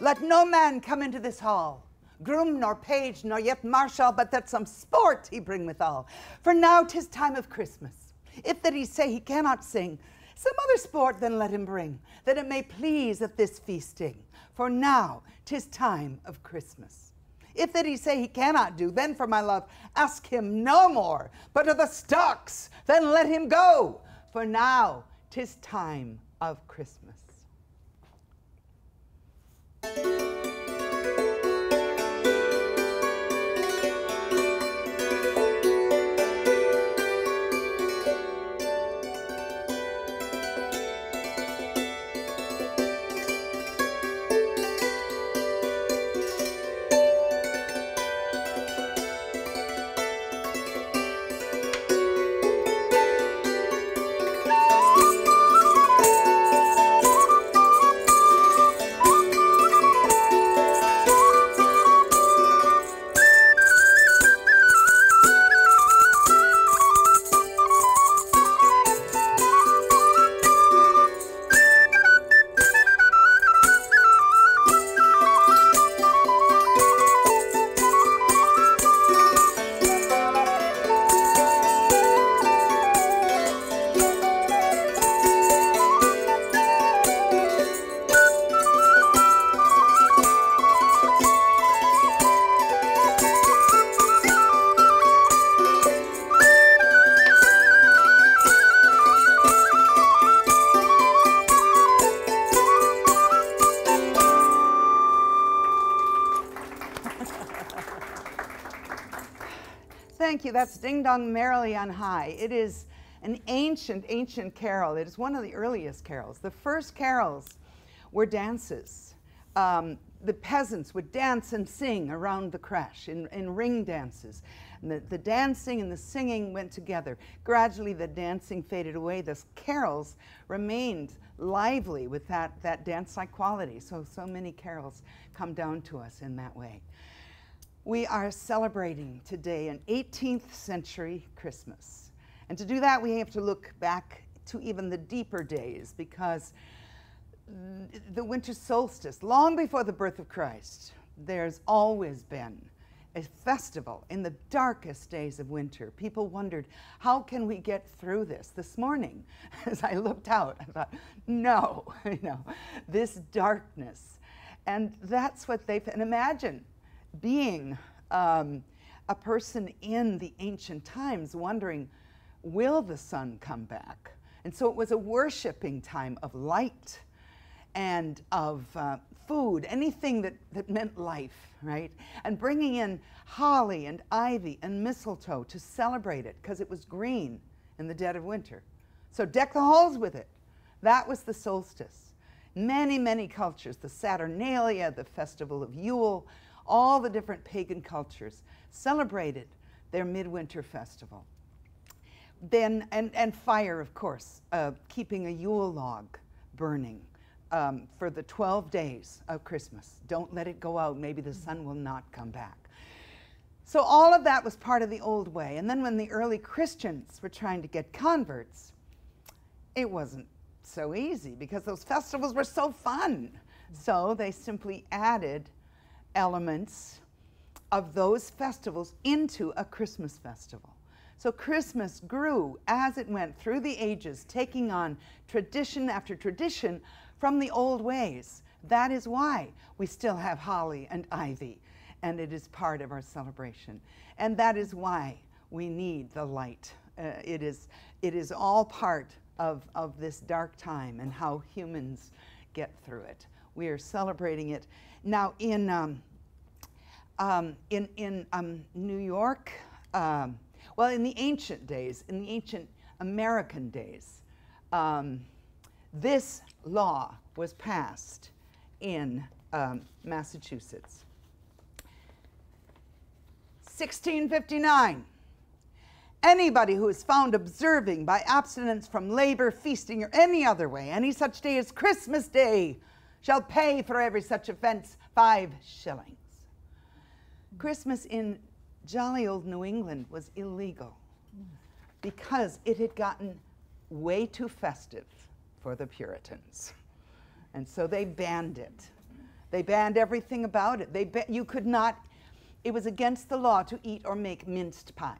Let no man come into this hall, groom nor page nor yet marshal, but that some sport he bring withal. For now 'tis time of Christmas. If that he say he cannot sing, some other sport then let him bring, that it may please at this feasting. For now 'tis time of Christmas. If that he say he cannot do, then for my love ask him no more, but to the stocks then let him go. For now 'tis time of Christmas. Thank you. That's Ding Dong Merrily on High. It is an ancient, ancient carol. It is one of the earliest carols. The first carols were dances. The peasants would dance and sing around the creche in ring dances. And the dancing and the singing went together. Gradually, the dancing faded away. The carols remained lively with that dance-like quality. So many carols come down to us in that way. We are celebrating today an 18th century Christmas. And to do that, we have to look back to even the deeper days, because the winter solstice, long before the birth of Christ, there's always been a festival in the darkest days of winter. People wondered, how can we get through this? This morning, as I looked out, I thought, no, this darkness. And that's what and imagine being a person in the ancient times wondering, will the sun come back? And so it was a worshiping time of light and of food, anything that meant life, right? And bringing in holly and ivy and mistletoe to celebrate it, because it was green in the dead of winter. So deck the halls with it. That was the solstice. Many, many cultures, the Saturnalia, the festival of Yule, all the different pagan cultures celebrated their midwinter festival. Then, and fire, of course, keeping a Yule log burning for the 12 days of Christmas. Don't let it go out. Maybe the sun will not come back. So all of that was part of the old way. And then when the early Christians were trying to get converts, it wasn't so easy because those festivals were so fun. So they simply added elements of those festivals into a Christmas festival. So Christmas grew as it went through the ages, taking on tradition after tradition from the old ways. That is why we still have holly and ivy, and it is part of our celebration. And that is why we need the light. It is all part of this dark time and how humans get through it. We are celebrating it. Now in New York, well, in the ancient days, in the ancient American days, this law was passed in Massachusetts. 1659. Anybody who is found observing by abstinence from labor, feasting, or any other way, any such day as Christmas Day, shall pay for every such offense 5 shillings. Christmas in jolly old New England was illegal because it had gotten way too festive for the Puritans. And so they banned it. They banned everything about it. You could not, it was against the law to eat or make minced pie.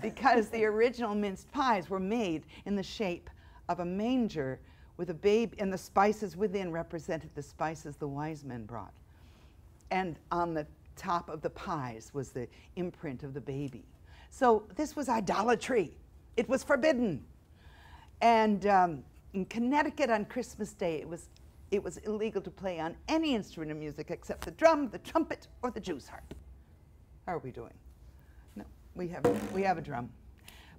Because the original minced pies were made in the shape of a manger with a baby, and the spices within represented the spices the wise men brought. And on the top of the pies was the imprint of the baby. So this was idolatry. It was forbidden. And in Connecticut on Christmas Day, it was illegal to play on any instrument of music except the drum, the trumpet, or the Jew's harp. How are we doing? No, we have a drum.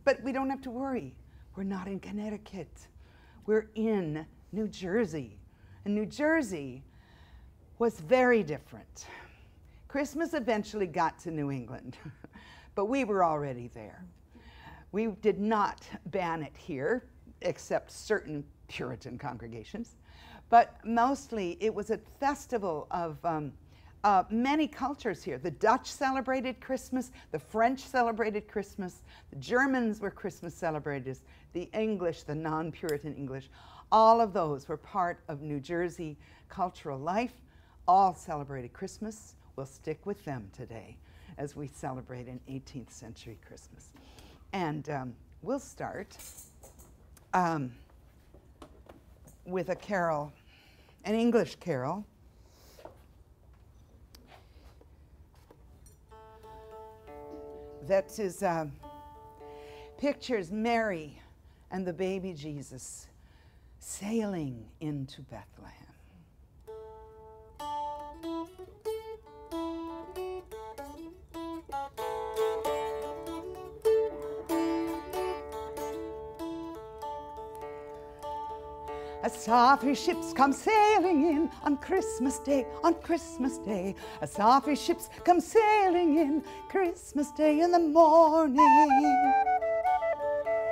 But we don't have to worry. We're not in Connecticut. We're in New Jersey. And New Jersey was very different. Christmas eventually got to New England, but we were already there. We did not ban it here, except certain Puritan congregations. But mostly it was a festival of many cultures here. The Dutch celebrated Christmas, the French celebrated Christmas, the Germans were Christmas celebrators, the English, the non-Puritan English, all of those were part of New Jersey cultural life, all celebrated Christmas. We'll stick with them today as we celebrate an 18th century Christmas. And we'll start with a carol, an English carol. That is, pictures Mary and the baby Jesus sailing into Bethlehem. As our ships come sailing in on Christmas Day, on Christmas Day. As our ships come sailing in Christmas Day in the morning.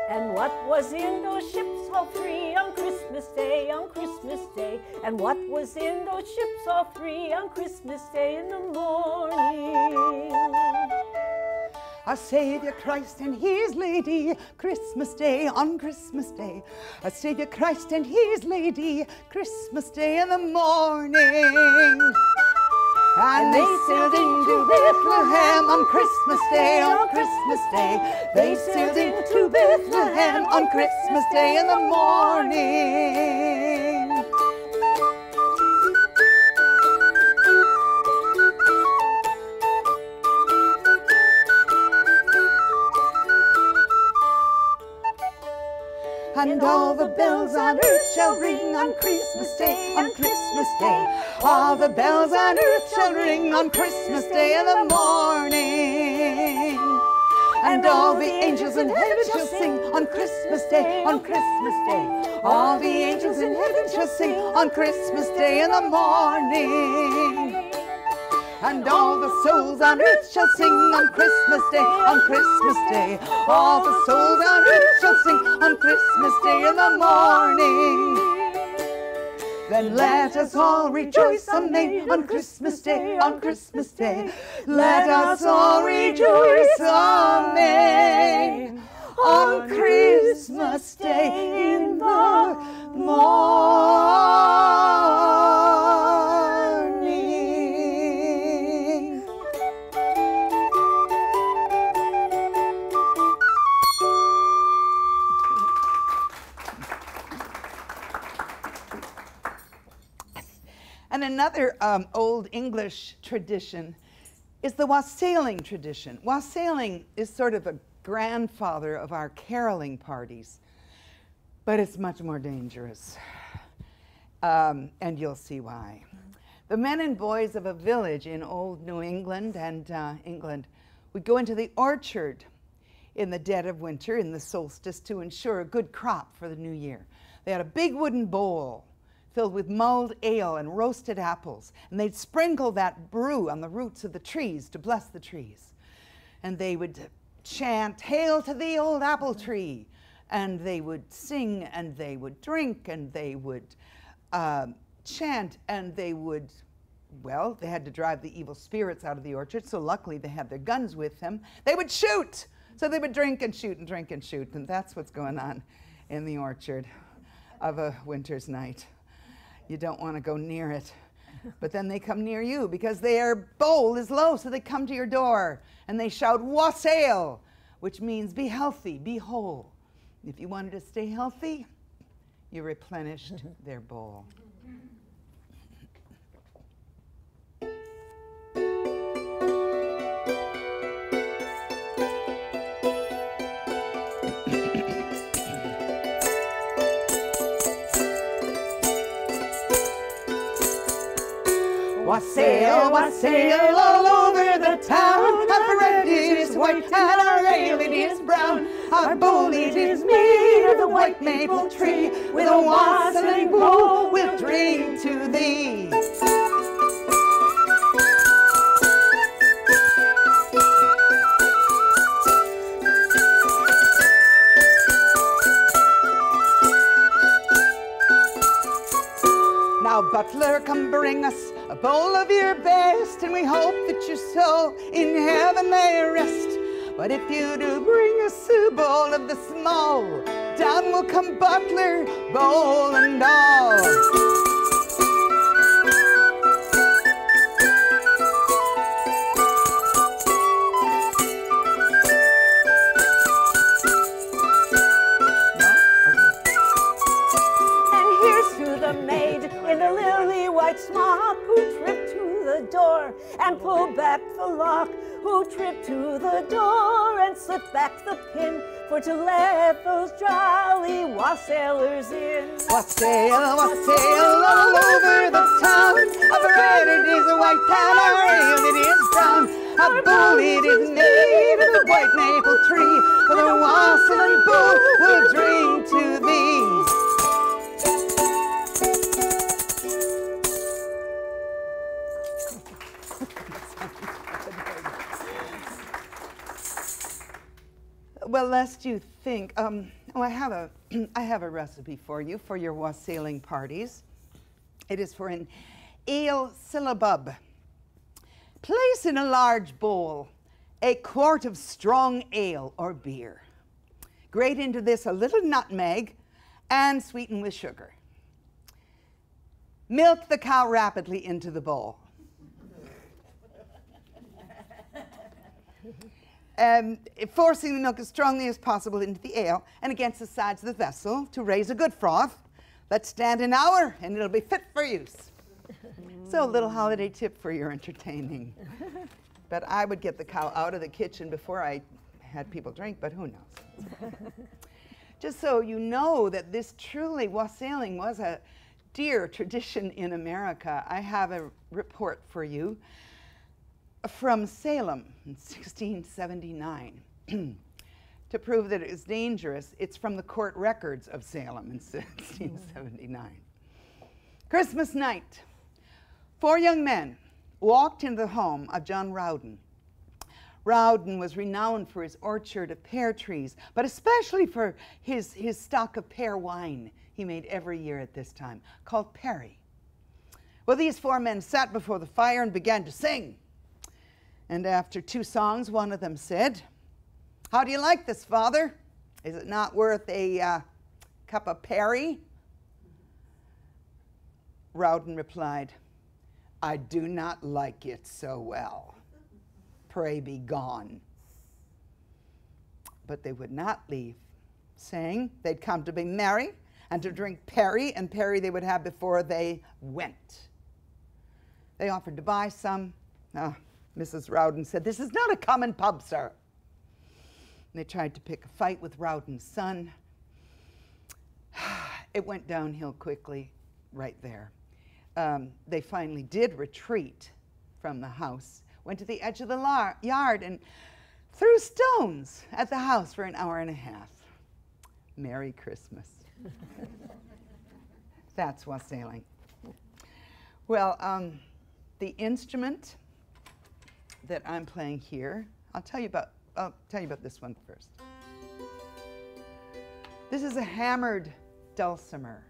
And what was in those ships all three on Christmas Day, on Christmas Day? And what was in those ships all three on Christmas Day in the morning? Our Savior Christ and His Lady, Christmas Day, on Christmas Day. Our Savior Christ and His Lady, Christmas Day in the morning. And they sailed into Bethlehem on Christmas Day, on Christmas Day. They sailed into Bethlehem on Christmas Day in the morning. And all the bells on earth shall ring on Christmas Day, on Christmas Day. All the bells on earth shall ring on Christmas Day in the morning. And all the angels in heaven shall sing on Christmas Day, on Christmas Day. All the angels in heaven shall sing on Christmas Day in the morning. And all the souls on earth shall sing on Christmas Day, on Christmas Day. All the souls on earth shall sing on Christmas Day in the morning. Then let us all rejoice amain on Christmas Day, on Christmas Day. Let us all rejoice amain on Christmas Day in the morning. And another old English tradition is the wassailing tradition. Wassailing is sort of a grandfather of our caroling parties, but it's much more dangerous. And you'll see why. The men and boys of a village in old New England and England would go into the orchard in the dead of winter, in the solstice, to ensure a good crop for the new year. They had a big wooden bowl filled with mulled ale and roasted apples, and they'd sprinkle that brew on the roots of the trees to bless the trees. And they would chant, "Hail to the old apple tree," and they would sing, and they would drink, and they would chant, and they would, well, they had to drive the evil spirits out of the orchard, so luckily they had their guns with them. They would shoot, so they would drink and shoot and drink and shoot, and that's what's going on in the orchard of a winter's night. You don't want to go near it. But then they come near you because their bowl is low, so they come to your door and they shout, wassail, which means be healthy, be whole. If you wanted to stay healthy, you replenished their bowl. Wassail, wassail all over the town. Our bread is white and our ale it is brown. Our bowl it is made of the white maple tree. With a wassailing bowl we'll drink to thee. Now, butler, come bring us a bowl of your best, and we hope that your soul in heaven may rest. But if you do bring us a bowl of the small, down will come butler, bowl and all. In a lily white smock, who tripped to the door and pulled back the lock, who tripped to the door and slipped back the pin, for to let those jolly wassailers in. Wassail, wassail all over the town. Our bread it is white and our ale it is brown. Our bowl it is made of the white maple tree. With a wassailing bowl we'll drink to thee. Well, lest you think, I have a recipe for you for your wassailing parties. It is for an ale syllabub. Place in a large bowl a quart of strong ale or beer. Grate into this a little nutmeg and sweeten with sugar. Milk the cow rapidly into the bowl. Forcing the milk as strongly as possible into the ale and against the sides of the vessel to raise a good froth. Let stand an hour and it'll be fit for use. So a little holiday tip for your entertaining. But I would get the cow out of the kitchen before I had people drink, but who knows. Just so you know that this truly wassailing was a dear tradition in America, I have a report for you from Salem in 1679. To prove that it is dangerous, it's from the court records of Salem in 1679. Christmas night, 4 young men walked into the home of John Rowden. Rowden was renowned for his orchard of pear trees, but especially for his stock of pear wine he made every year at this time, called Perry. Well, these 4 men sat before the fire and began to sing. And after 2 songs, one of them said, "How do you like this, Father? Is it not worth a cup of perry?" Rowden replied, "I do not like it so well. Pray be gone." But they would not leave, saying they'd come to be merry and to drink perry, and perry they would have before they went. They offered to buy some. Mrs. Rowden said, "This is not a common pub, sir." And they tried to pick a fight with Rowden's son. It went downhill quickly right there. They finally did retreat from the house, went to the edge of the yard and threw stones at the house for an hour and a half. Merry Christmas. That's wassailing. Well, the instrument that I'm playing here, I'll tell you about this one first. This is a hammered dulcimer.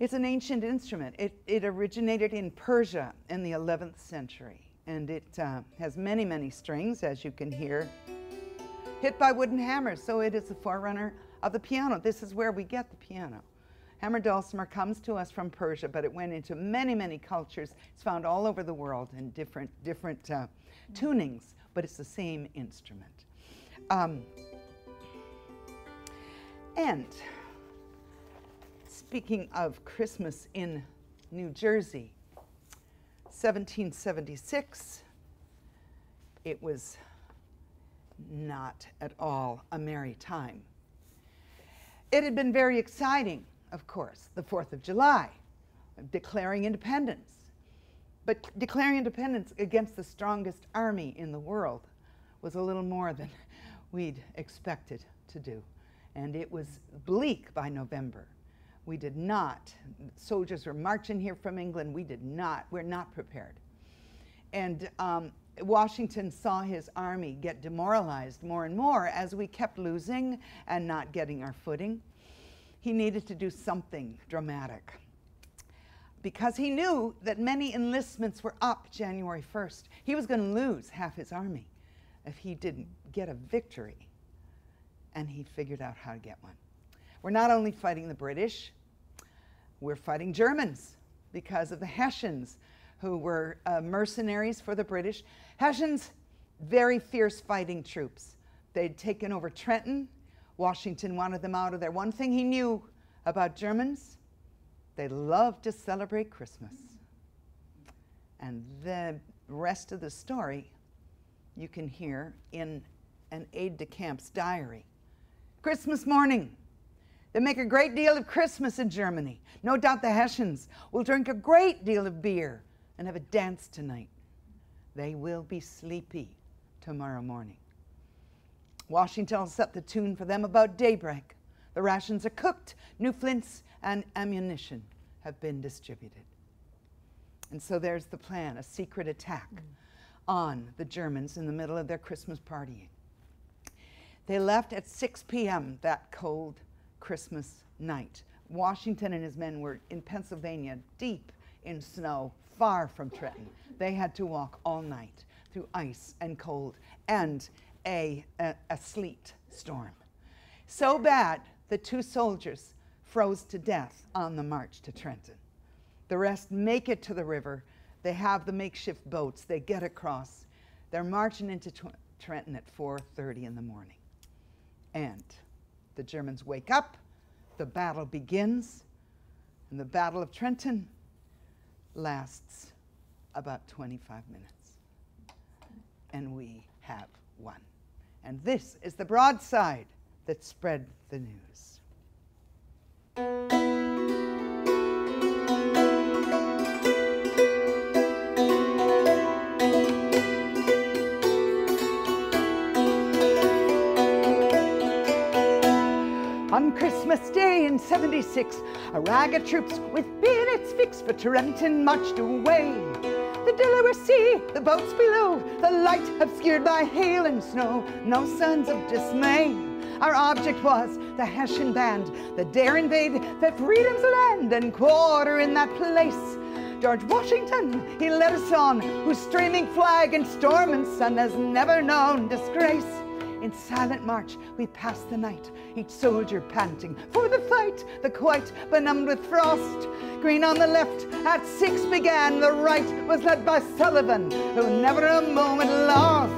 It's an ancient instrument. It originated in Persia in the 11th century, and it has many, many strings, as you can hear, hit by wooden hammers, so it is the forerunner of the piano. This is where we get the piano. Hammer dulcimer comes to us from Persia, but it went into many, many cultures. It's found all over the world in different tunings, but it's the same instrument. And speaking of Christmas in New Jersey, 1776, it was not at all a merry time. It had been very exciting, of course, the 4th of July, declaring independence. But declaring independence against the strongest army in the world was a little more than we'd expected to do. And it was bleak by November. We did not, soldiers were marching here from England. We're not prepared. And Washington saw his army get demoralized more and more as we kept losing and not getting our footing. He needed to do something dramatic because he knew that many enlistments were up January 1st. He was going to lose half his army if he didn't get a victory, and he figured out how to get one. We're not only fighting the British, we're fighting Germans because of the Hessians, who were mercenaries for the British. Hessians, very fierce fighting troops. They'd taken over Trenton. Washington wanted them out of there. One thing he knew about Germans, they loved to celebrate Christmas. And the rest of the story you can hear in an aide-de-camp's diary. Christmas morning. They make a great deal of Christmas in Germany. No doubt the Hessians will drink a great deal of beer and have a dance tonight. They will be sleepy tomorrow morning. Washington will set the tune for them about daybreak. The rations are cooked. New flints and ammunition have been distributed. And so there's the plan, a secret attack on the Germans in the middle of their Christmas partying. They left at 6 p.m. that cold Christmas night. Washington and his men were in Pennsylvania, deep in snow, far from Trenton. They had to walk all night through ice and cold and a sleet storm. So bad that 2 soldiers froze to death on the march to Trenton. The rest make it to the river. They have the makeshift boats. They get across. They're marching into Trenton at 4:30 in the morning. And the Germans wake up, the battle begins, and the Battle of Trenton lasts about 25 minutes. And we have won. And this is the broadside that spread the news. On Christmas Day in '76, a rag of troops with bayonets fixed for Trenton marched away. The Delaware Sea, the boats below, the light obscured by hail and snow, no signs of dismay. Our object was the Hessian band that dare invade their freedom's land and quarter in that place. George Washington, he led us on, whose streaming flag and storm and sun has never known disgrace. In silent march, we passed the night, each soldier panting for the fight, the quite benumbed with frost. Green on the left, at 6 began, the right was led by Sullivan, who never a moment lost.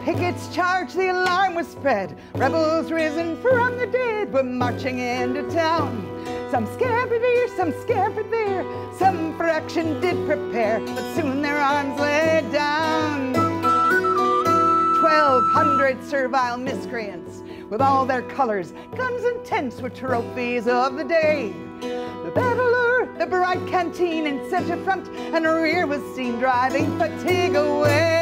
Pickets charged, the alarm was spread. Rebels risen from the dead were marching into town. Some scampered here, some scampered there. Some for action did prepare, but soon their arms laid down. 1,200 servile miscreants with all their colors, guns and tents were trophies of the day. The battler, the bright canteen in center front and rear was seen driving fatigue away.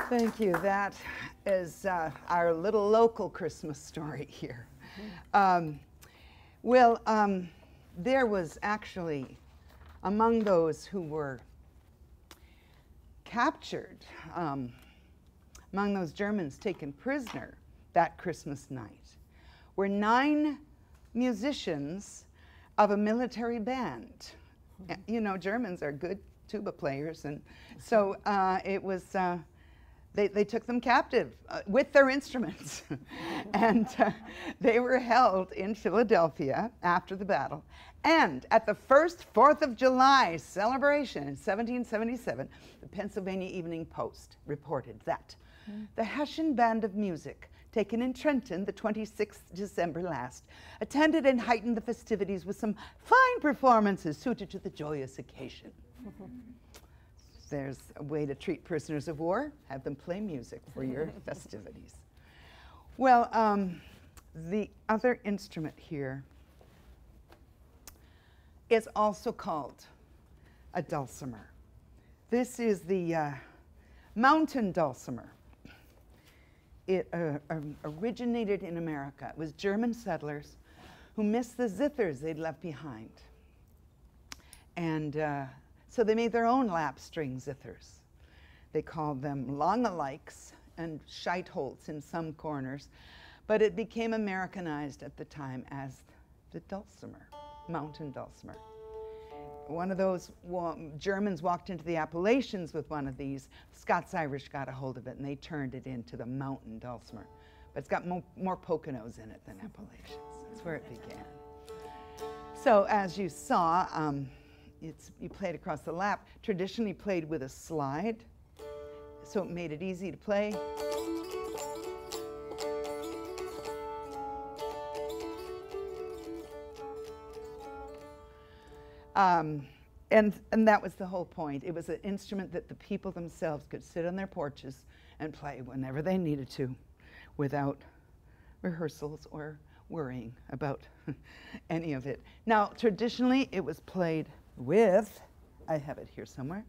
Thank you. That is our little local Christmas story here. There was actually, among those who were captured, among those Germans taken prisoner that Christmas night, were 9 musicians of a military band. You know, Germans are good tuba players, and so it was, they took them captive with their instruments. And they were held in Philadelphia after the battle. And at the first 4th of July celebration in 1777, the Pennsylvania Evening Post reported that the Hessian Band of Music, taken in Trenton the 26th December last, attended and heightened the festivities with some fine performances suited to the joyous occasion. There's a way to treat prisoners of war, have them play music for your festivities. Well, the other instrument here is also called a dulcimer. This is the mountain dulcimer. It originated in America. It was German settlers who missed the zithers they'd left behind. And so they made their own lap string zithers. They called them long-alikes and scheitholz in some corners, but it became Americanized at the time as the dulcimer, mountain dulcimer. One of those Germans walked into the Appalachians with one of these. Scots-Irish got a hold of it, and they turned it into the mountain dulcimer. But it's got more Poconos in it than Appalachians. That's where it began. So as you saw, you played across the lap, traditionally played with a slide, so it made it easy to play. And that was the whole point. It was an instrument that the people themselves could sit on their porches and play whenever they needed to without rehearsals or worrying about any of it. Now, traditionally, it was played with, I have it here somewhere,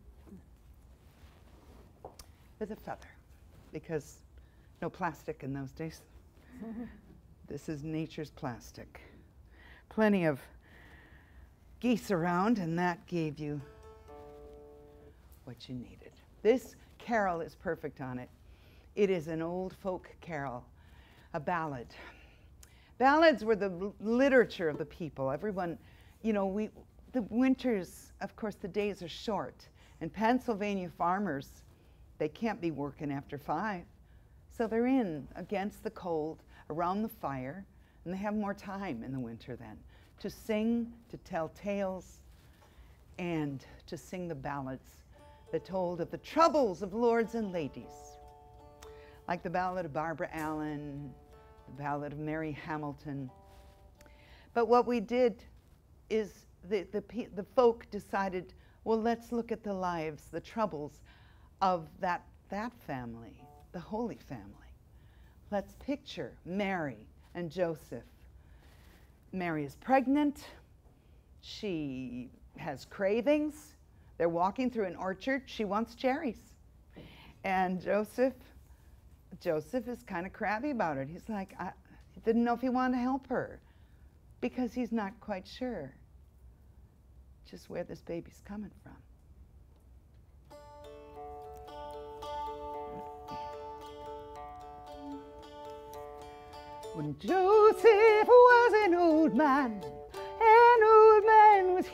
with a feather, because no plastic in those days. This is nature's plastic. Plenty of geese around, and that gave you what you needed. This carol is perfect on it. It is an old folk carol, a ballad. Ballads were the literature of the people. Everyone, you know, the winters, of course, the days are short, and Pennsylvania farmers, they can't be working after 5. So they're in against the cold, around the fire, and they have more time in the winter then to sing, to tell tales, and to sing the ballads that told of the troubles of lords and ladies, like the ballad of Barbara Allen, the ballad of Mary Hamilton. But what we did is the folk decided, well, let's look at the lives, the troubles of that family, the Holy Family. Let's picture Mary and Joseph. Mary is pregnant. She has cravings. They're walking through an orchard. She wants cherries. And Joseph is kind of crabby about it. He's like, he didn't know if he wanted to help her because he's not quite sure just where this baby's coming from. When Joseph was an old man was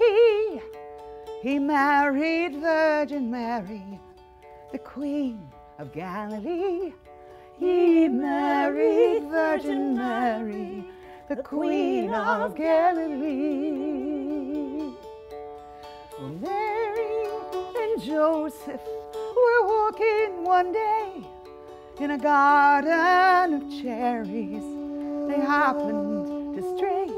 he married Virgin Mary, the Queen of Galilee. He married Virgin Mary, the Queen of Galilee. Well, Mary and Joseph were walking one day in a garden of cherries. They happened to stray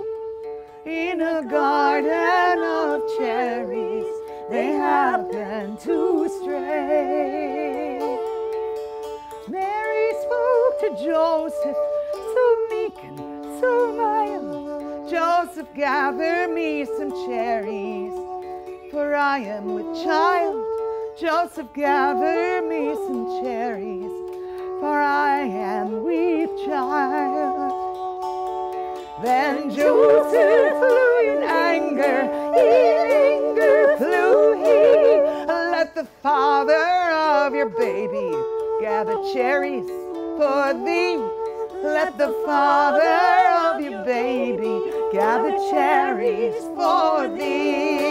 in a garden of cherries. They happened to stray. Mary spoke to Joseph, so meek and so mild. Joseph, gather me some cherries, for I am with child. Joseph, gather me some cherries, for I am a weak child. Then Joseph flew in anger flew he. Let the father of your baby gather cherries for thee. Let the father of your baby gather cherries for thee.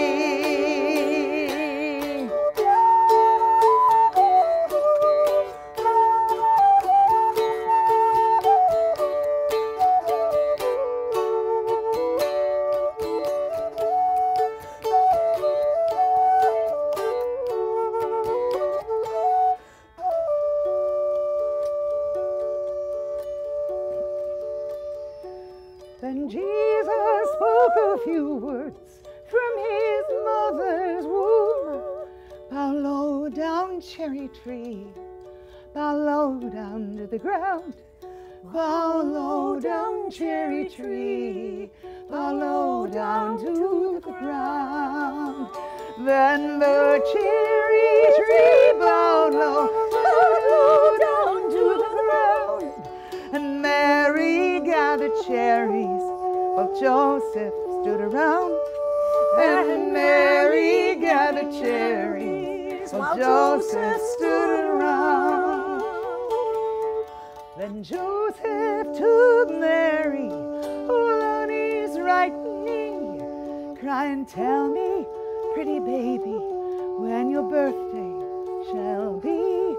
Then Jesus spoke a few words from his mother's womb. Bow low down, cherry tree, bow low down to the ground. Bow low down, cherry tree, bow low down to the ground. Then the cherry tree bowed low down to the ground. And Mary gathered cherries while Joseph stood around. And Mary gathered cherries while Joseph stood around. Then Joseph took Mary on his right knee, crying, tell me, pretty baby, when your birthday shall be.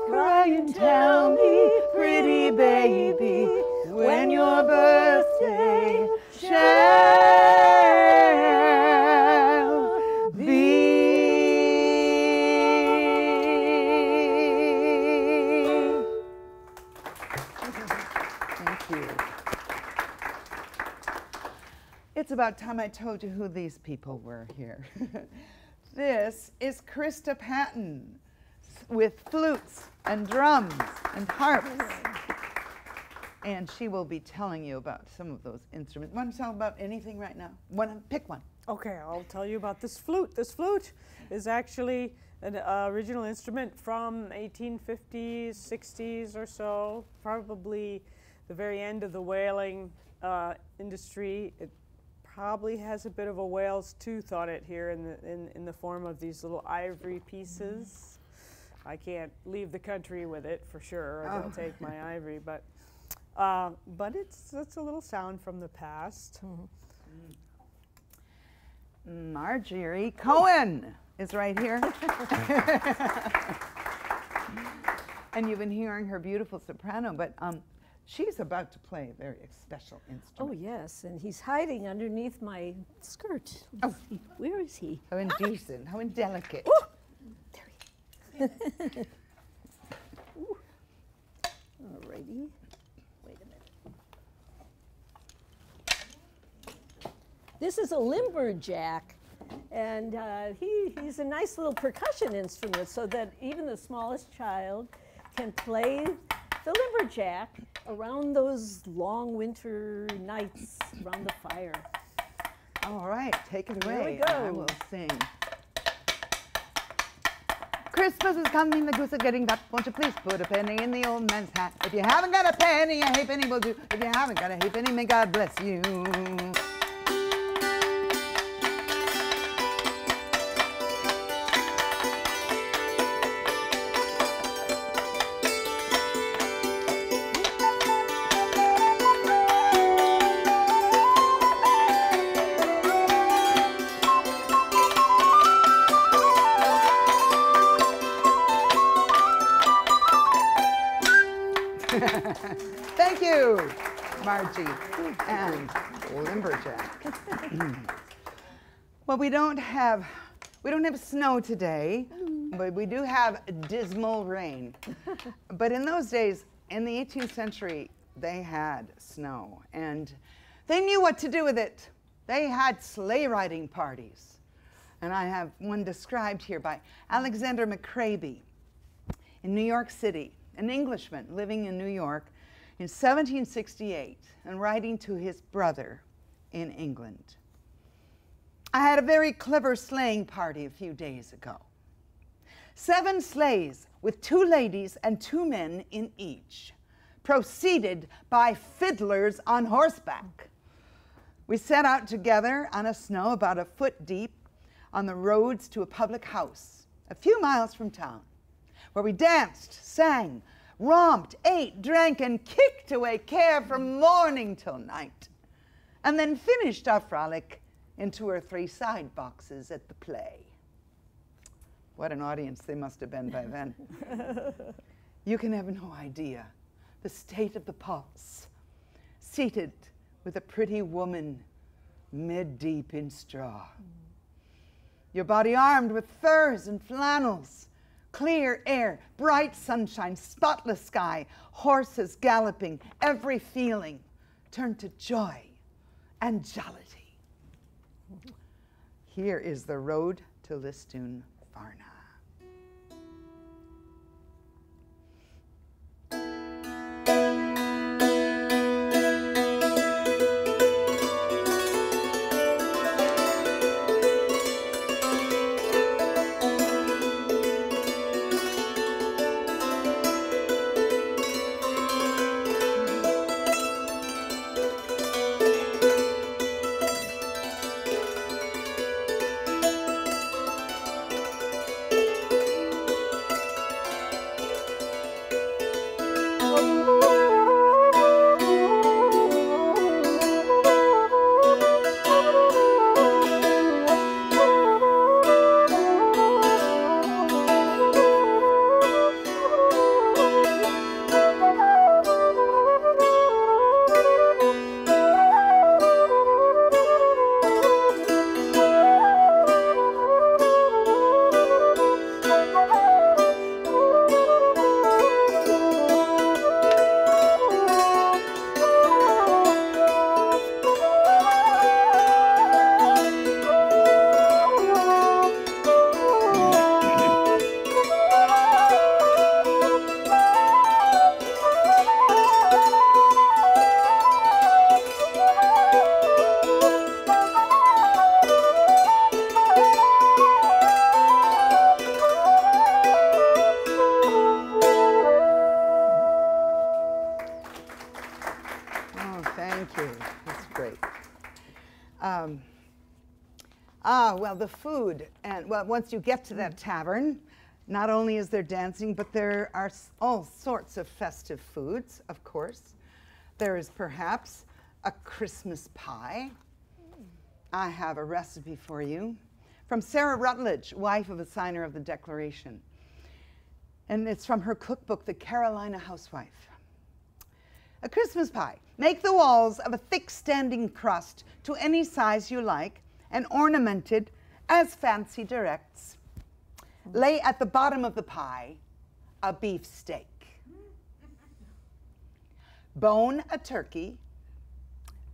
Crying, tell me, pretty baby, when your birthday shall be. Thank you. It's about time I told you who these people were here. This is Krista Patton, with flutes and drums and harps. And she will be telling you about some of those instruments. Want to tell about anything right now? Pick one. Okay, I'll tell you about this flute. This flute is actually an original instrument from 1850s, 60s or so, probably the very end of the whaling industry. It probably has a bit of a whale's tooth on it here in the form of these little ivory pieces. I can't leave the country with it for sure. Or they'll take my ivory, but it's a little sound from the past. Marjorie Cohen is right here. And you've been hearing her beautiful soprano, but she's about to play a very special instrument. Oh, yes, and he's hiding underneath my skirt. Let's see. Where is he? How indecent, how indelicate. Ooh. Alrighty. Wait a minute. This is a lumberjack, and he's a nice little percussion instrument so that even the smallest child can play the lumberjack around those long winter nights around the fire. All right, take it away. Here we go. I will sing. Christmas is coming, the goose is getting fat. Won't you please put a penny in the old man's hat? If you haven't got a penny, a halfpenny will do. If you haven't got a halfpenny, may God bless you. Thank you, Margie and Lumberjack. Well, we don't have snow today, but we do have dismal rain. But in those days, in the 18th century, they had snow, and they knew what to do with it. They had sleigh riding parties. And I have one described here by Alexander McCraby in New York City, an Englishman living in New York in 1768 and writing to his brother in England. I had a very clever sleighing party a few days ago. 7 sleighs with 2 ladies and 2 men in each, proceeded by fiddlers on horseback. We set out together on a snow about a foot deep on the roads to a public house a few miles from town, where we danced, sang, romped, ate, drank, and kicked away care from morning till night, and then finished our frolic in 2 or 3 side boxes at the play. What an audience they must have been by then. You can have no idea the state of the pulse, seated with a pretty woman mid-deep in straw. Your body armed with furs and flannels, clear air, bright sunshine, spotless sky, horses galloping, every feeling turned to joy and jollity. Here is the road to Listowel, Varna. Well, the food, and well, once you get to that tavern, not only is there dancing, but there are all sorts of festive foods, of course. There is perhaps a Christmas pie. I have a recipe for you from Sarah Rutledge, wife of a signer of the Declaration. And it's from her cookbook, The Carolina Housewife. A Christmas pie. Make the walls of a thick standing crust to any size you like and ornamented as fancy directs. Lay at the bottom of the pie a beef steak. Bone a turkey,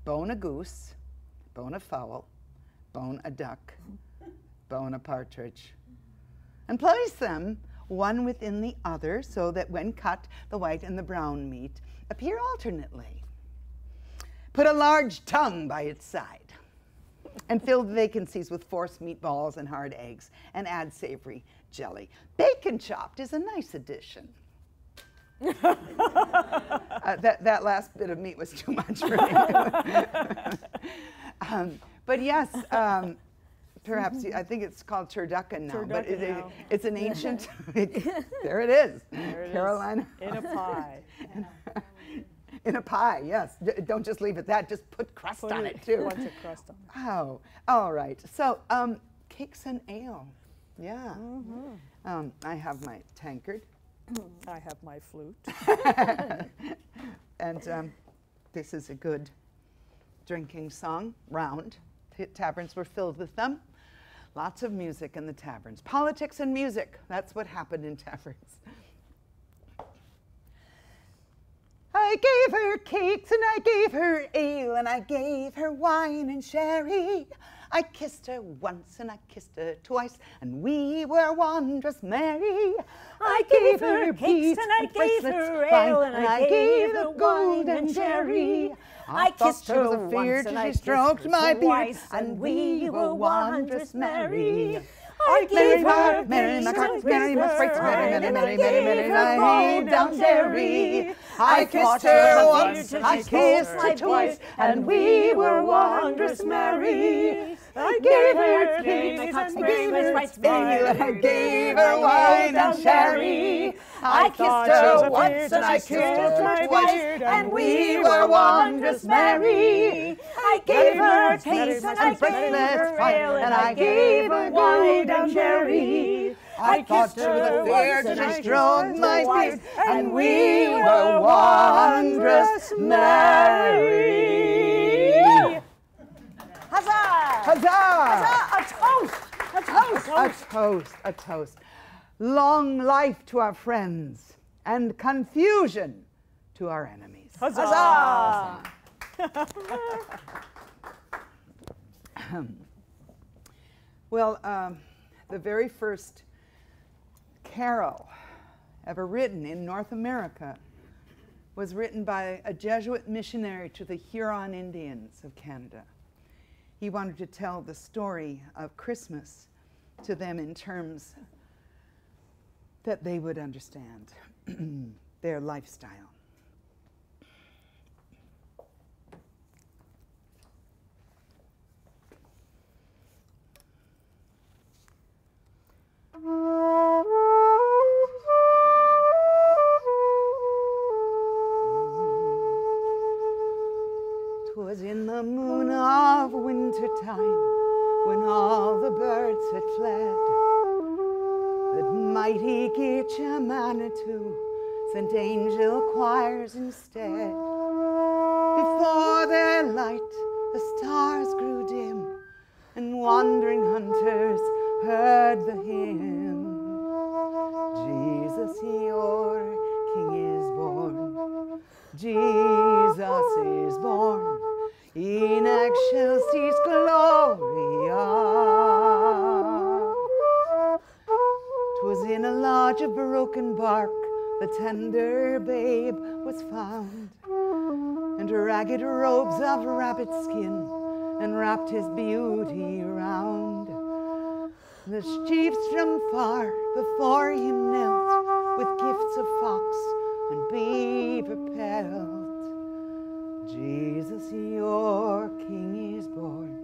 bone a goose, bone a fowl, bone a duck, bone a partridge. And place them one within the other so that when cut, the white and the brown meat appear alternately. Put a large tongue by its side and fill the vacancies with force meatballs and hard eggs and add savory jelly. Bacon chopped is a nice addition. That last bit of meat was too much for me. But yes, perhaps, I think it's called turducken now, but it's an ancient, there it is, there it Carolina. Is. In a pie. In a pie, yes. Don't just leave it that, just put crust on it too. Bunch of crust on it. Oh, all right. So, cakes and ale. Yeah. Mm-hmm. I have my tankard. I have my flute. And this is a good drinking song, round. Taverns were filled with them. Lots of music in the taverns. Politics and music, that's what happened in taverns. I gave her cakes and I gave her ale and I gave her wine and sherry. I kissed her once and I kissed her twice and we were wondrous merry. I gave her cakes and I gave her ale and I gave her gold and sherry. I kissed her once and I stroked my beard and we were wondrous merry. I gave her Mary, my pieces, Mary, my frights, Mary, and Mary, I Mary, gave Mary, her Mary, gold down down Derry. I kissed watched her her once, till I she kissed spoke her my twice, voice, and we were wondrous merry. I gave her keys and bracelets, I gave her wine and sherry. I kissed her once and I kissed her twice, and we were wondrous merry. I gave her taste and I gave her ale, and I gave her wine and sherry. I kissed her once and I stroked my beard, and we were wondrous merry. Huzzah! Huzzah! A toast! A toast! A toast, a toast. Long life to our friends, and confusion to our enemies. Huzzah! Well, the very first carol ever written in North America was written by a Jesuit missionary to the Huron Indians of Canada. He wanted to tell the story of Christmas to them in terms that they would understand, their lifestyle. Was in the moon of winter time, when all the birds had fled, that mighty Gitcha Manitou sent angel choirs instead. Before their light the stars grew dim, and wandering hunters heard the hymn. Jesus, your King is born. Jesus is born. In excelsis gloria. 'Twas in a lodge of broken bark the tender babe was found, and ragged robes of rabbit skin enwrapped his beauty round. The chiefs from far before him knelt, with gifts of fox and beaver pelt. Jesus, your King is born.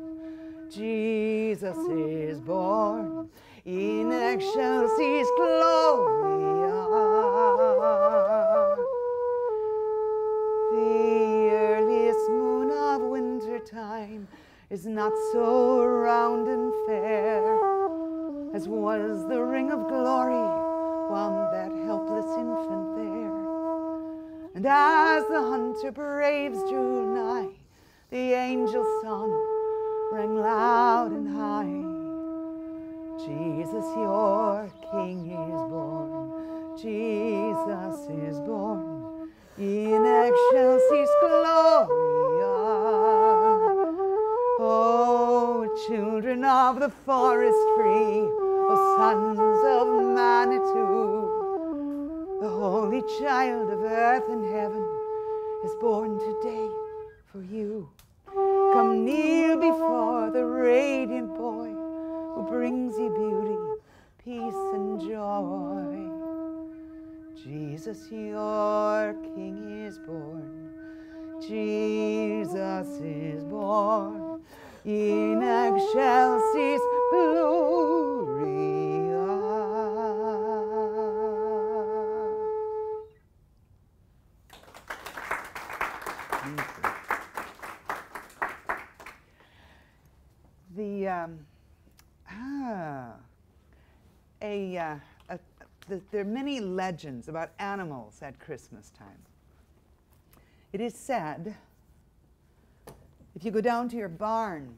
Jesus is born. In excelsis gloria. The earliest moon of winter time is not so round and fair as was the ring of glory on that helpless infant there. And as the hunter braves drew nigh, the angel's song rang loud and high. Jesus, your King is born. Jesus is born. In excelsis gloria. Oh, children of the forest free, oh, sons of Manitou, the holy child of earth and heaven is born today for you. Come kneel before the radiant boy who brings you beauty, peace, and joy. Jesus, your King is born. Jesus is born. In excelsis gloria. There are many legends about animals at Christmas time. It is said, if you go down to your barn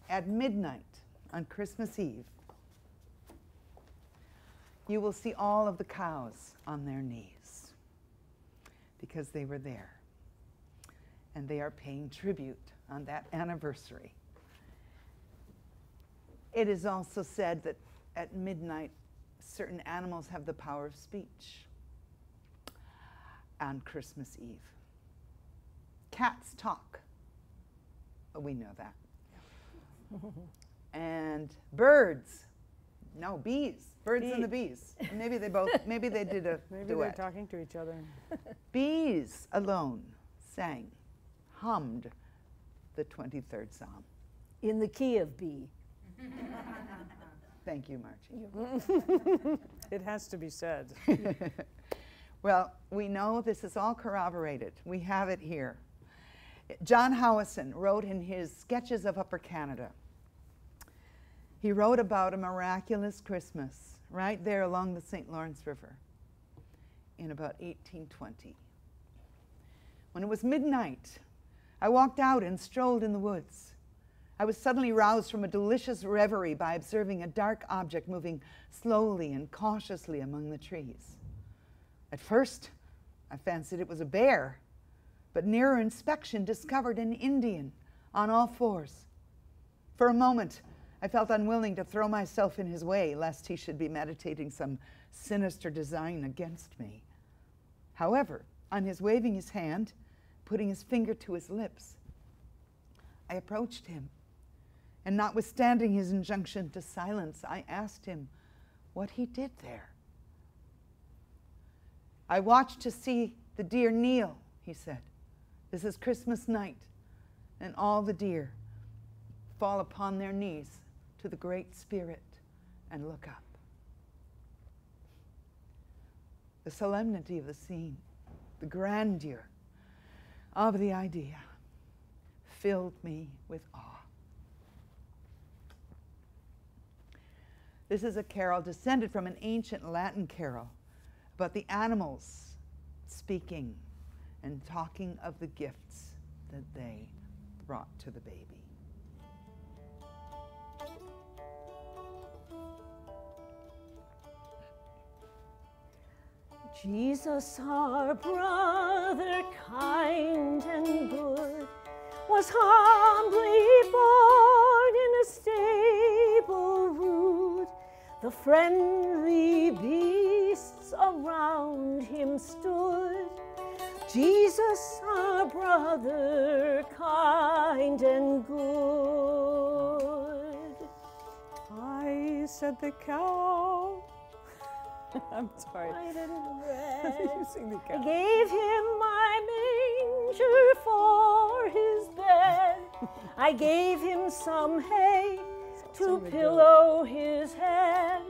at midnight on Christmas Eve, you will see all of the cows on their knees because they were there. And they are paying tribute on that anniversary. It is also said that at midnight, certain animals have the power of speech on Christmas Eve. Cats talk. We know that. And birds No, bees. Birds and the bees. Maybe they both, maybe they did a Maybe duet. they're talking to each other. Bees alone sang, hummed the 23rd Psalm. In the key of B. Thank you, Margie. It has to be said. Well, we know this is all corroborated. We have it here. John Howison wrote in his Sketches of Upper Canada, he wrote about a miraculous Christmas right there along the St. Lawrence River in about 1820. When it was midnight, I walked out and strolled in the woods. I was suddenly roused from a delicious reverie by observing a dark object moving slowly and cautiously among the trees. At first, I fancied it was a bear, but nearer inspection discovered an Indian on all fours. For a moment, I felt unwilling to throw myself in his way, lest he should be meditating some sinister design against me. However, on his waving his hand, putting his finger to his lips, I approached him, and notwithstanding his injunction to silence, I asked him what he did there. I watched to see the deer kneel, he said. This is Christmas night, and all the deer fall upon their knees to the Great Spirit and look up. The solemnity of the scene, the grandeur of the idea filled me with awe. This is a carol descended from an ancient Latin carol about the animals speaking and talking of the gifts that they brought to the baby. Jesus, our brother, kind and good, was humbly born in a stable rude. The friendly beasts around him stood. Jesus, our brother, kind and good. I said the cow. I'm sorry. White and red. You sing the I cow. gave him my manger for his bed. I gave him some hay to pillow his head.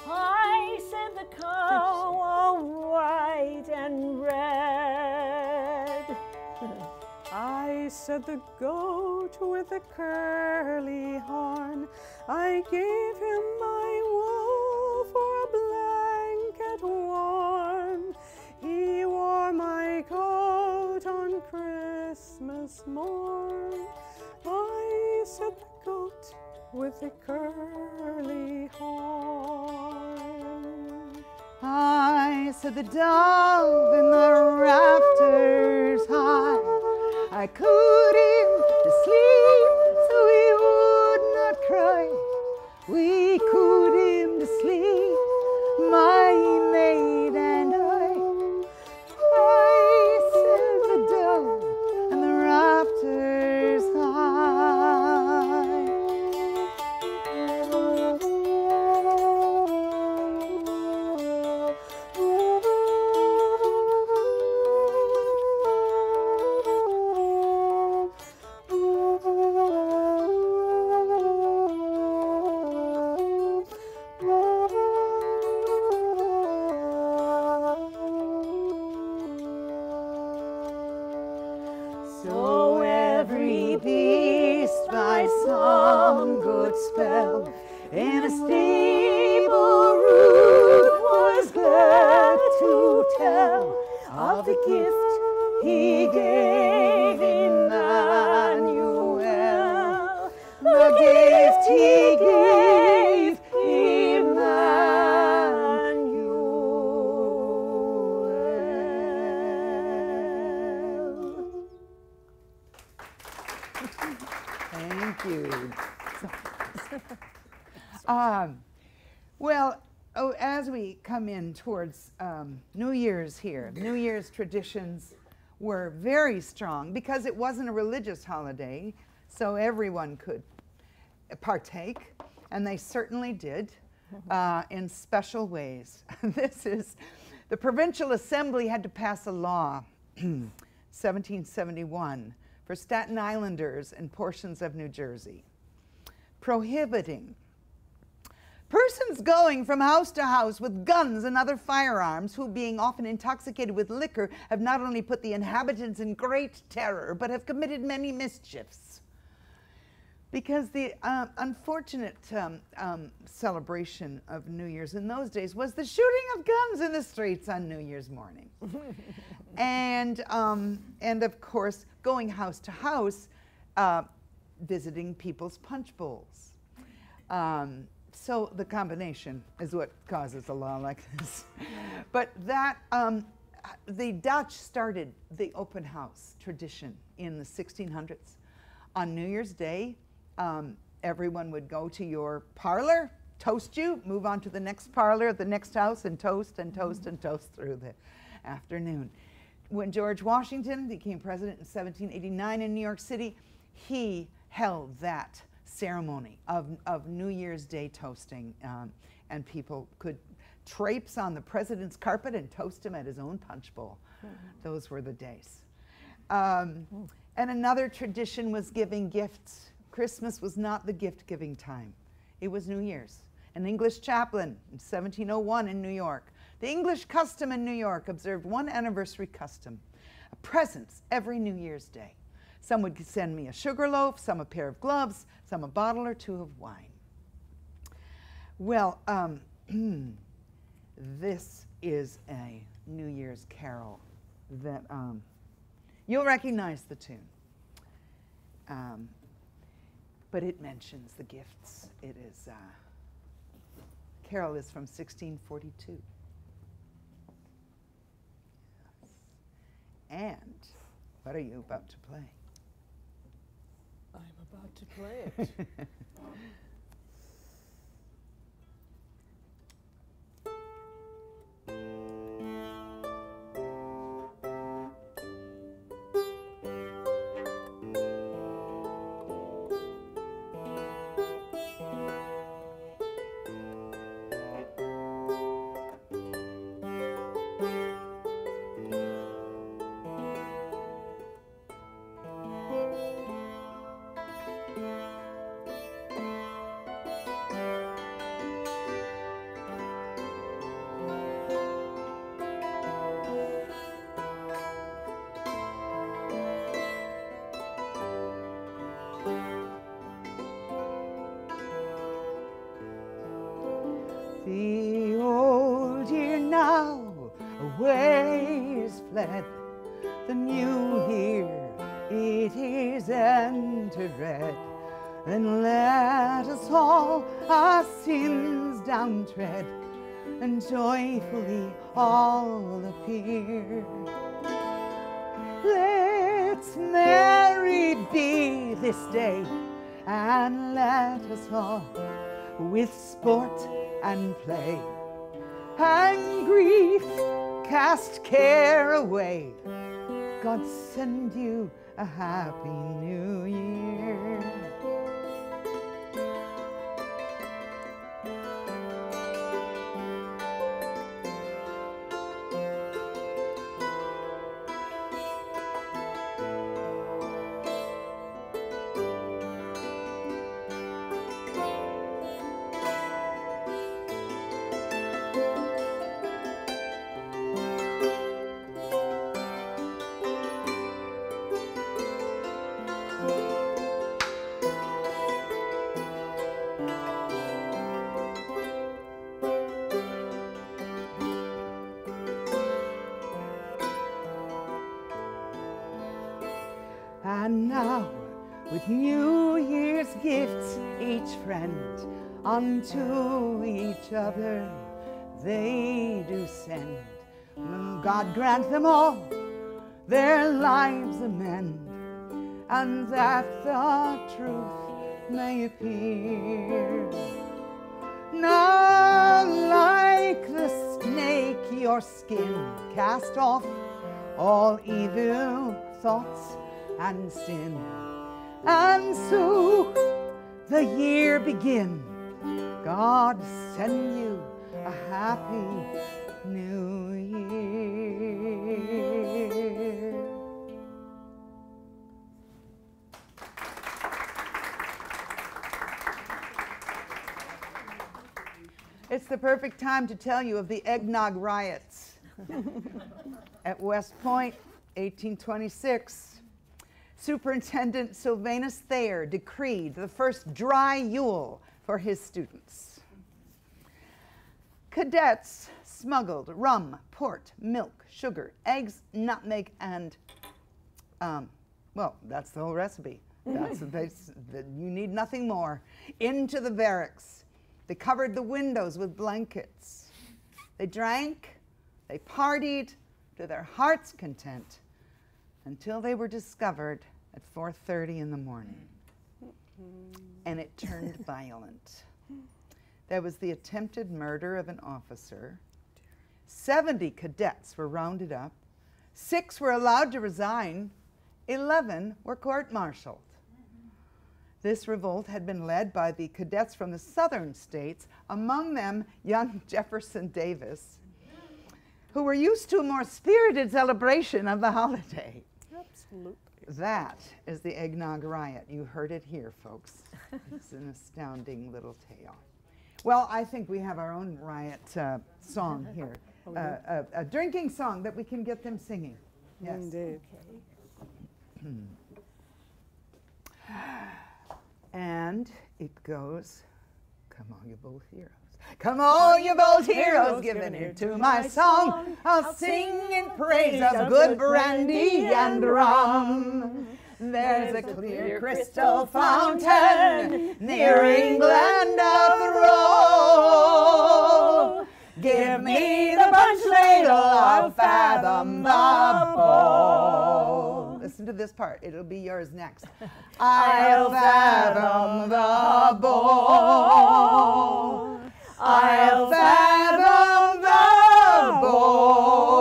I said the cow all white and red. I said the goat with the curly horn. I gave him my wool for a blanket warm. He wore my coat on Christmas morn. I said the goat with the curly horn. I said the dove in the rafters high. I cooed him to sleep so he would not cry. We cooed him to sleep, my maid and I. I said the dove in the rafters high. So every beast by some good spell in a stable roof was glad to tell of the gift he gave Emmanuel. The gift he gave Emmanuel. Thank you. Well, as we come in towards New Year's here, New Year's traditions were very strong because it wasn't a religious holiday, so everyone could partake, and they certainly did. in special ways. This is, the Provincial Assembly had to pass a law, 1771, for Staten Islanders and portions of New Jersey, prohibiting persons going from house to house with guns and other firearms, who, being often intoxicated with liquor, have not only put the inhabitants in great terror, but have committed many mischiefs. Because the unfortunate celebration of New Year's in those days was the shooting of guns in the streets on New Year's morning. And of course, going house to house, visiting people's punch bowls. So the combination is what causes a law like this. But that, the Dutch started the open house tradition in the 1600s. On New Year's Day, everyone would go to your parlor, toast you, move on to the next parlor, the next house, and toast and toast and toast through the afternoon. When George Washington became president in 1789 in New York City, he held that ceremony of New Year's Day toasting, and people could traipse on the president's carpet and toast him at his own punch bowl. Those were the days. And another tradition was giving gifts. Christmas was not the gift-giving time. It was New Year's. An English chaplain in 1701 in New York. The English custom in New York observed one anniversary custom, a presents every New Year's Day. Some would send me a sugar loaf, some a pair of gloves, some a bottle or two of wine. Well, this is a New Year's carol that you'll recognize the tune. But it mentions the gifts. It is, carol is from 1642. Yes. And what are you about to play? I'm about to play it. The old year now away is fled, the new year it is entered. Then let us all our sins down tread, and joyfully all appear. Let's merry be this day, and let us all with sport and play and grief cast care away. God send you a happy new year. And now, with New Year's gifts, each friend unto each other they do send. God grant them all their lives amend, and that the truth may appear. Now, like the snake, your skin cast off all evil thoughts and sin, and so the year begin God send you a happy New Year. It's the perfect time to tell you of the eggnog riots at West Point, 1826. Superintendent Sylvanus Thayer decreed the first dry Yule for his students. Cadets smuggled rum, port, milk, sugar, eggs, nutmeg, and, well, that's the whole recipe. That's the base, you need nothing more. Into the barracks. They covered the windows with blankets. They drank, they partied to their heart's content until they were discovered at 4:30 in the morning. And it turned violent. There was the attempted murder of an officer. 70 cadets were rounded up. 6 were allowed to resign. 11 were court-martialed. This revolt had been led by the cadets from the southern states, among them young Jefferson Davis, who were used to a more spirited celebration of the holiday. Absolutely. That is the eggnog riot. You heard it here, folks. It's an astounding little tale. Well, I think we have our own riot song here, a drinking song that we can get them singing. Yes. Indeed. And it goes, come on, you bold heroes. Come on, you bold heroes, give an ear to my song. I'll sing in praise of good brandy and rum. There's a clear crystal fountain near England of the roll. Give me the punch ladle, I'll fathom the bowl. Listen to this part, it'll be yours next. I'll fathom the bowl. I'll fathom the bowl.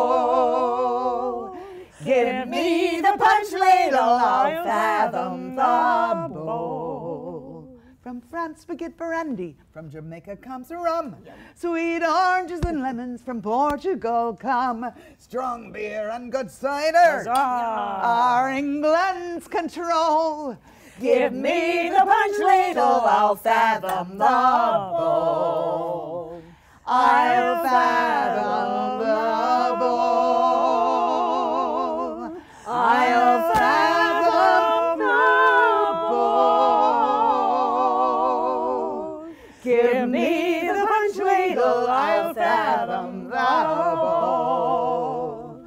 Give me the punch ladle, I'll fathom the bowl. From France we get brandy, from Jamaica comes rum. Sweet oranges and lemons from Portugal come. Strong beer and good cider are England's control. Give me the punch ladle, I'll fathom the bowl. I'll fathom the bowl. I'll fathom the bowl. Give me the punch ladle, I'll fathom the bowl.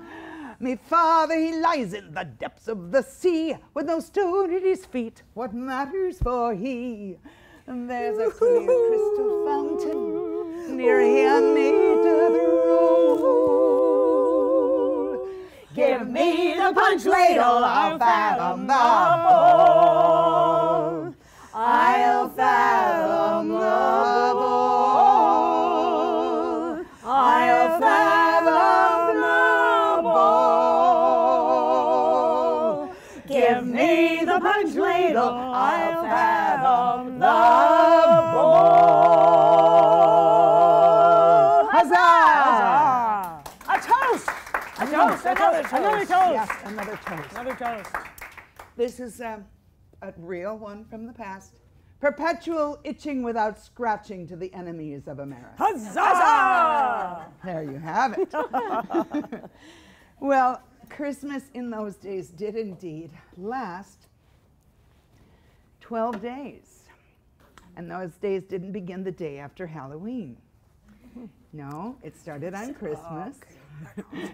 Me father, he lies in the depths of the sea, with no stone at his feet. What matters for he? And there's a clear crystal fountain near him, near to the road. Give me the punch ladle, I'll fathom the bowl. I'll fathom the bowl. I'll fathom the bowl. Give me the punch ladle, I'll fathom the bowl. Huzzah! A toast! A toast, another toast. Another toast. Yes, another toast. Another toast. This is a real one from the past. Perpetual itching without scratching to the enemies of America. Huzzah! There you have it. Well, Christmas in those days did indeed last 12 days. And those days didn't begin the day after Halloween. No, it started on Christmas.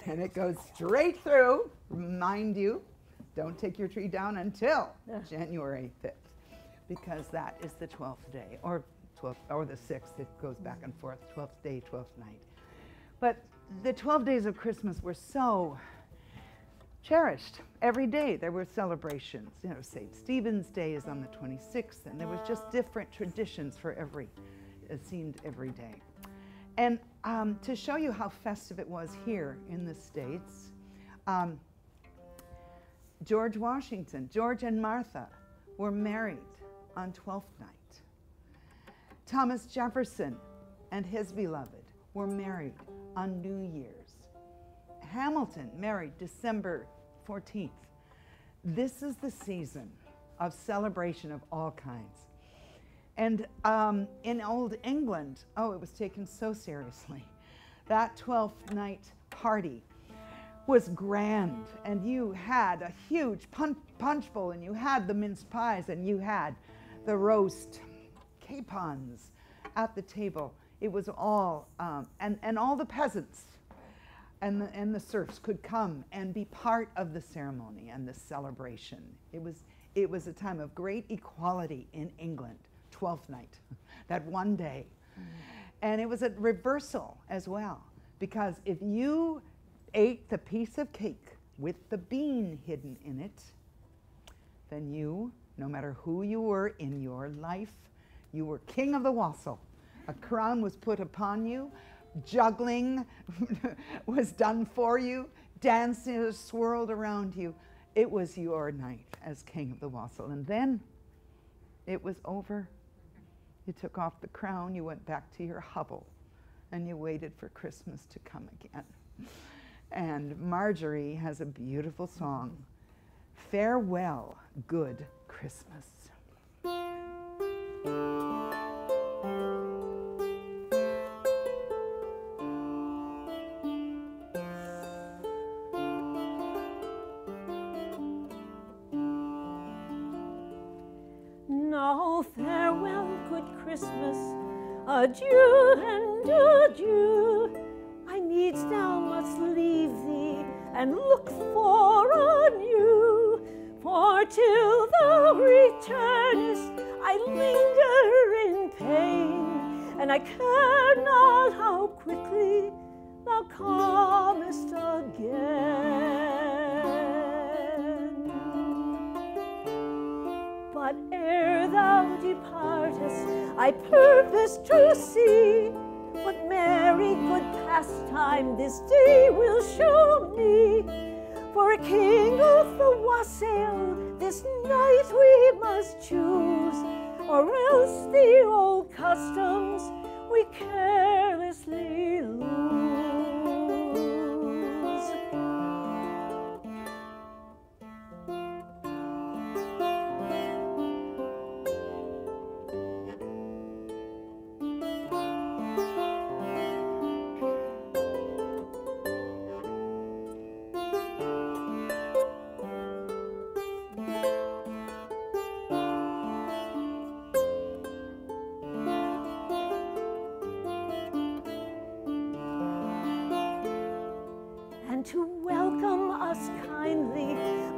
And it goes straight through. Remind you, don't take your tree down until January 5th. Because that is the 12th day, or the 6th. It goes back and forth, 12th day, 12th night. But the 12 days of Christmas were so cherished. Every day there were celebrations. You know, St. Stephen's Day is on the 26th, and there was just different traditions for it seemed every day. And to show you how festive it was here in the States, George Washington, George and Martha were married on 12th night. Thomas Jefferson and his beloved were married on New Year's. Hamilton married December 14th. This is the season of celebration of all kinds. And in old England, it was taken so seriously. That 12th night party was grand, and you had a huge punch bowl, and you had the mince pies, and you had the roast capons at the table. It was all, and all the peasants and the serfs could come and be part of the ceremony and the celebration. It was a time of great equality in England, 12th night, that one day. And it was a reversal as well, because if you ate the piece of cake with the bean hidden in it, then you, no matter who you were in your life, you were king of the wassail. A crown was put upon you, juggling was done for you, dancers swirled around you. It was your night as king of the wassail. And then it was over. You took off the crown, you went back to your hovel, and you waited for Christmas to come again. And Marjorie has a beautiful song, Farewell, Good Christmas. Now farewell, good Christmas, adieu and adieu. I needs now must leave thee and look for a new. For till thou returnest, I linger in pain, and I care not how quickly thou comest again. But ere thou departest, I purpose to see what merry good pastime this day will show me. For king of the wassail this night we must choose, or else the old customs we carelessly lose. To welcome us kindly,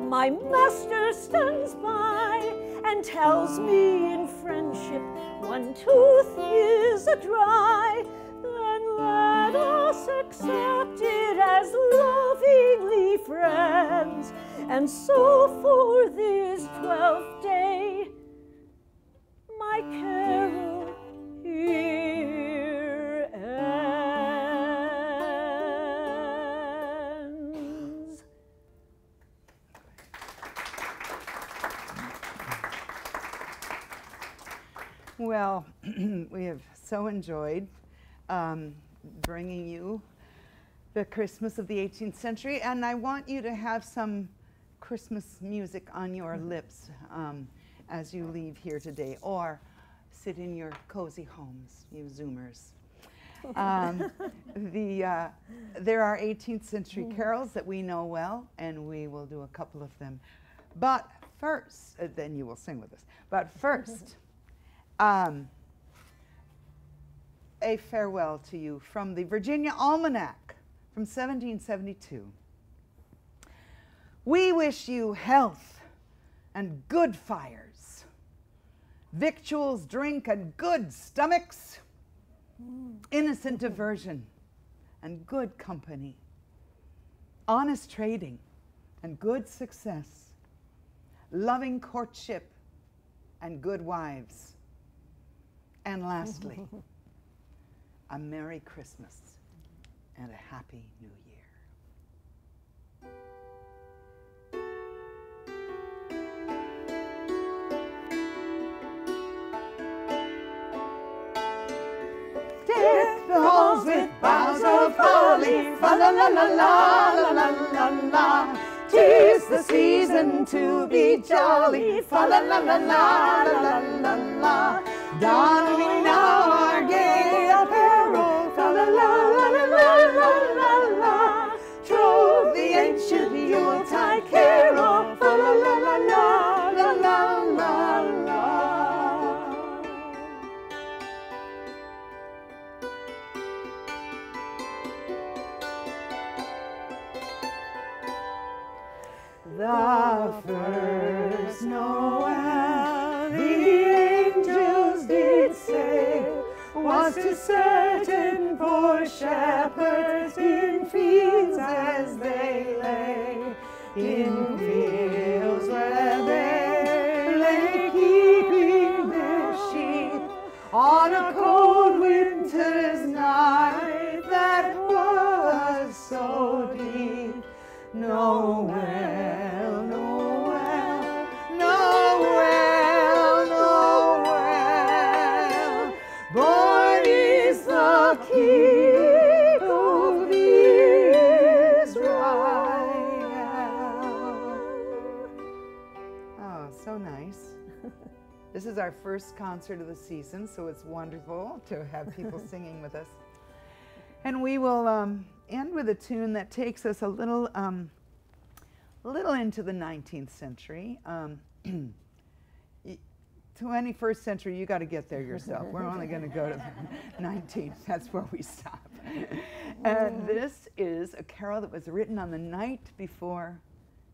my master stands by and tells me in friendship one tooth is adry. Then let us accept it as lovingly friends, and so for this 12th day, my carol here ends. Well, we have so enjoyed bringing you the Christmas of the 18th century, and I want you to have some Christmas music on your lips as you leave here today, or sit in your cozy homes, you Zoomers. There are 18th century carols that we know well, and we will do a couple of them. But first, then you will sing with us. But first, a farewell to you from the Virginia Almanac from 1772. We wish you health and good fires, victuals, drink, and good stomachs, innocent diversion and good company, honest trading and good success, loving courtship and good wives, and lastly, a Merry Christmas and a Happy New Year. la la la la la la la la. 'Tis the season to be jolly, fa la la la la la la la. Don we now our gay apparel, fa la la la la la la la. Trove the ancient Yuletide carol, fa la la la la la la la la. The first Noel, the angels did say, was to certain poor shepherds in fields as they lay, in fields where they lay keeping their sheep on a cold winter's night that was so deep. Noel, Noel, Noel, Noel, born is the King of Israel. Oh, so nice. This is our first concert of the season, so it's wonderful to have people singing with us. And we will end with a tune that takes us a little into the 19th century. 21st century, you got to get there yourself. We're only going to go to the 19th. That's where we stop. And this is a carol that was written on the night before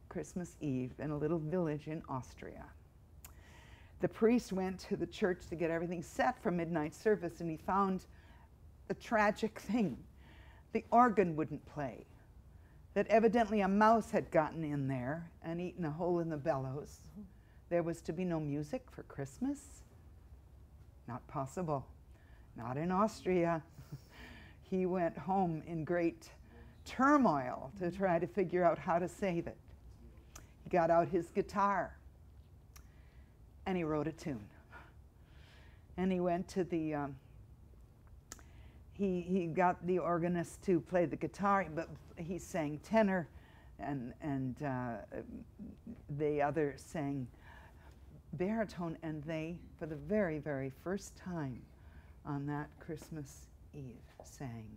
Christmas Eve in a little village in Austria. The priest went to the church to get everything set for midnight service, and he found a tragic thing. The organ wouldn't play. That evidently a mouse had gotten in there and eaten a hole in the bellows. There was to be no music for Christmas. Not possible. Not in Austria. He went home in great turmoil to try to figure out how to save it. He got out his guitar and he wrote a tune. And he went to the he got the organist to play the guitar, but he sang tenor, and the other sang baritone, and they, for the very, very first time on that Christmas Eve, sang.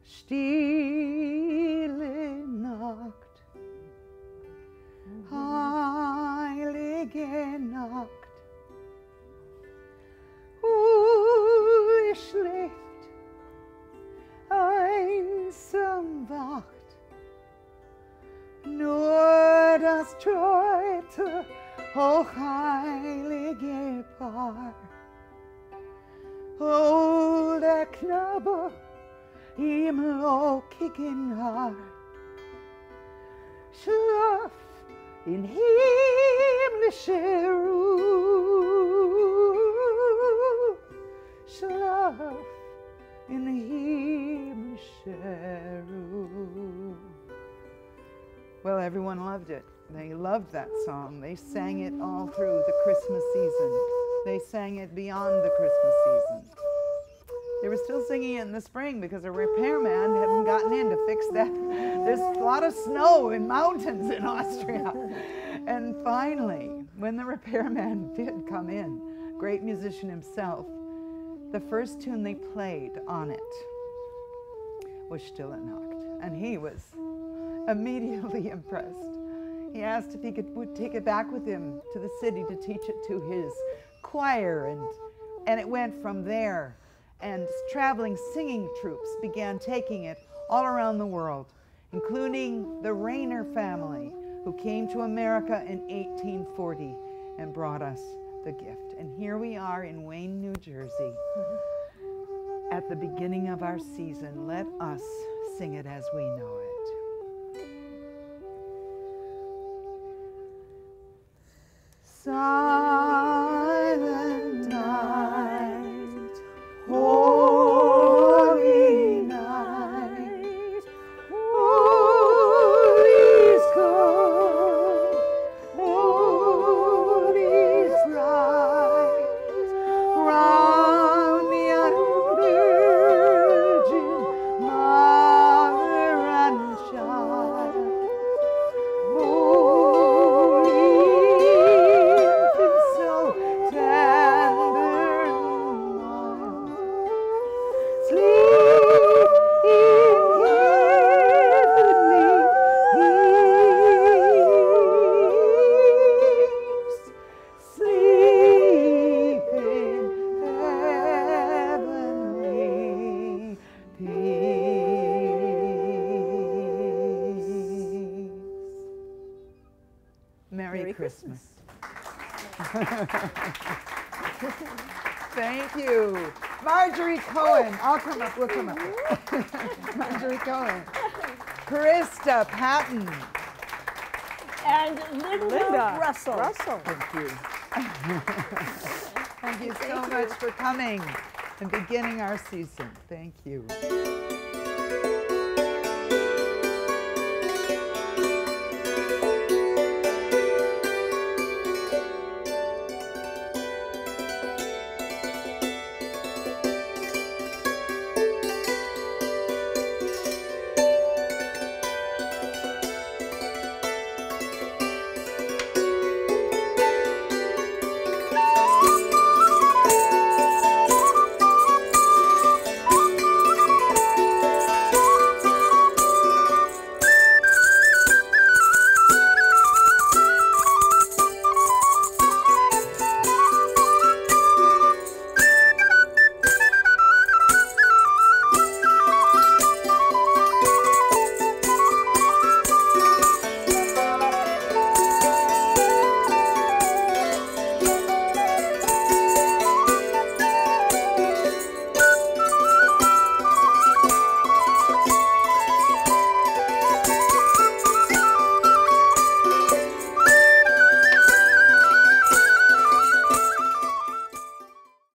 Stille Nacht, heilige Nacht, schläft, einsam wacht, nur das treute, hochheilige Paar. Oh, der Knabe im lockigen Haar, schlaf in himmlischer Ruhe, schlaf in himmlischer Ruhe. Well, everyone loved it. They loved that song. They sang it all through the Christmas season. They sang it beyond the Christmas season. They were still singing it in the spring because a repairman hadn't gotten in to fix that. There's a lot of snow in mountains in Austria. And finally, when the repairman did come in, great musician himself, the first tune they played on it was Stille Nacht. And he was immediately impressed. He asked if he would take it back with him to the city to teach it to his choir, and it went from there. And traveling singing troops began taking it all around the world, including the Rayner family, who came to America in 1840 and brought us the gift. And here we are in Wayne, New Jersey, at the beginning of our season. Let us sing it as we know it. Silent night, holy night, all is good, all is right, round Christmas. Thank you. Marjorie Cohen. I'll come up. We'll come up. Marjorie Cohen. Krista Patton. And Linda Russell. Thank you. Thank you so much for coming and beginning our season. Thank you.